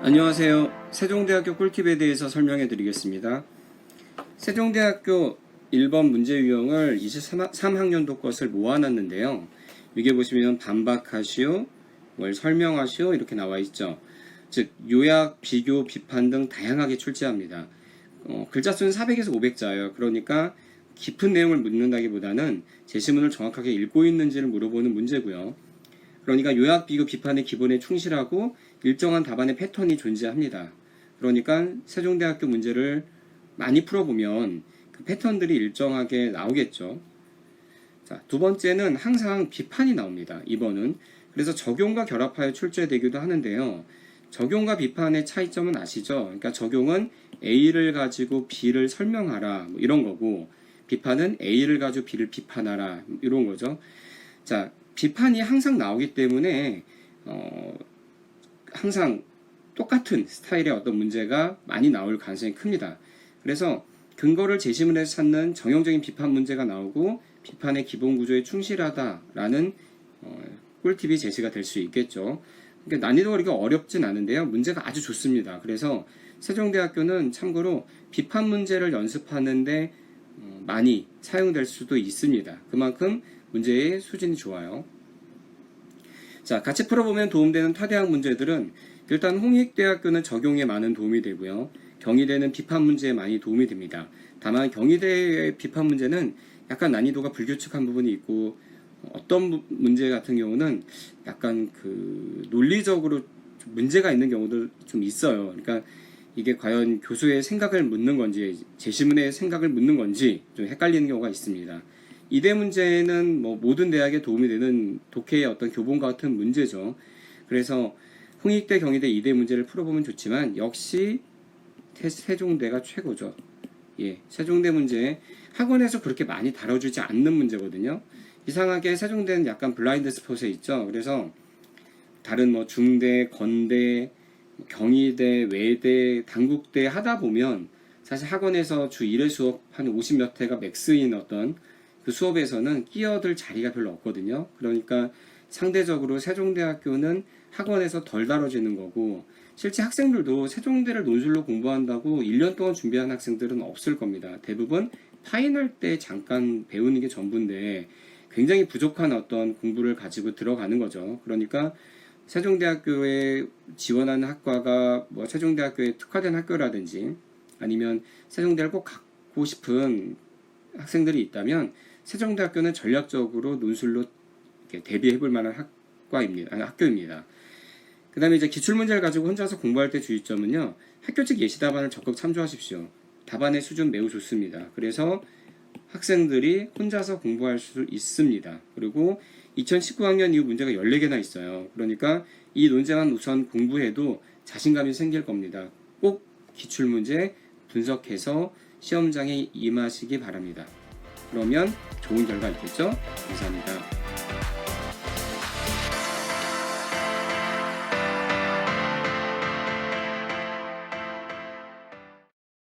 안녕하세요. 세종대학교 꿀팁에 대해서 설명해 드리겠습니다. 세종대학교 1번 문제 유형을 23학년도 것을 모아놨는데요. 여기 보시면 반박하시오, 뭘 설명하시오 이렇게 나와 있죠. 즉 요약, 비교, 비판 등 다양하게 출제합니다. 글자 수는 400에서 500자예요. 그러니까 깊은 내용을 묻는다기보다는 제시문을 정확하게 읽고 있는지를 물어보는 문제고요. 그러니까 요약, 비교, 비판의 기본에 충실하고 일정한 답안의 패턴이 존재합니다. 그러니까 세종대학교 문제를 많이 풀어보면 그 패턴들이 일정하게 나오겠죠. 자, 두 번째는 항상 비판이 나옵니다. 2번은. 그래서 적용과 결합하여 출제되기도 하는데요. 적용과 비판의 차이점은 아시죠? 그러니까 적용은 A를 가지고 B를 설명하라 뭐 이런 거고, 비판은 A를 가지고 B를 비판하라 이런 거죠. 자, 비판이 항상 나오기 때문에 항상 똑같은 스타일의 어떤 문제가 많이 나올 가능성이 큽니다. 그래서 근거를 제시문에서 찾는 정형적인 비판 문제가 나오고 비판의 기본 구조에 충실하다라는 꿀팁이 제시가 될 수 있겠죠. 그러니까 난이도가 그렇게 어렵진 않은데요. 문제가 아주 좋습니다. 그래서 세종대학교는 참고로 비판 문제를 연습하는데 많이 사용될 수도 있습니다. 그만큼 문제의 수준이 좋아요. 자, 같이 풀어보면 도움되는 타대학 문제들은 일단 홍익대학교는 적용에 많은 도움이 되고요. 경희대는 비판 문제에 많이 도움이 됩니다. 다만 경희대의 비판 문제는 약간 난이도가 불규칙한 부분이 있고 어떤 문제 같은 경우는 약간 그 논리적으로 문제가 있는 경우도 좀 있어요. 그러니까 이게 과연 교수의 생각을 묻는 건지 제시문의 생각을 묻는 건지 좀 헷갈리는 경우가 있습니다. 이대 문제는 뭐 모든 대학에 도움이 되는 독해의 어떤 교본과 같은 문제죠. 그래서 홍익대, 경희대 이대 문제를 풀어보면 좋지만 역시 세종대가 최고죠. 예, 세종대 문제 학원에서 그렇게 많이 다뤄주지 않는 문제거든요. 이상하게 세종대는 약간 블라인드 스폿에 있죠. 그래서 다른 뭐 중대, 건대, 경희대, 외대, 단국대 하다 보면 사실 학원에서 주 1회 수업 한 50몇 회가 맥스인 어떤 그 수업에서는 끼어들 자리가 별로 없거든요. 그러니까 상대적으로 세종대학교는 학원에서 덜 다뤄지는 거고, 실제 학생들도 세종대를 논술로 공부한다고 1년 동안 준비한 학생들은 없을 겁니다. 대부분 파이널 때 잠깐 배우는 게 전부인데 굉장히 부족한 어떤 공부를 가지고 들어가는 거죠. 그러니까 세종대학교에 지원하는 학과가 뭐 세종대학교에 특화된 학교라든지 아니면 세종대를 꼭 갖고 싶은 학생들이 있다면 세종대학교는 전략적으로 논술로 대비해 볼 만한 학교입니다. 그 다음에 이제 기출문제를 가지고 혼자서 공부할 때 주의점은요, 학교 측 예시 답안을 적극 참조하십시오. 답안의 수준 매우 좋습니다. 그래서 학생들이 혼자서 공부할 수 있습니다. 그리고 2019학년 이후 문제가 14개나 있어요. 그러니까 이 논제만 우선 공부해도 자신감이 생길 겁니다. 꼭 기출문제 분석해서 시험장에 임하시기 바랍니다. 그러면 좋은 결과 있겠죠? 감사합니다.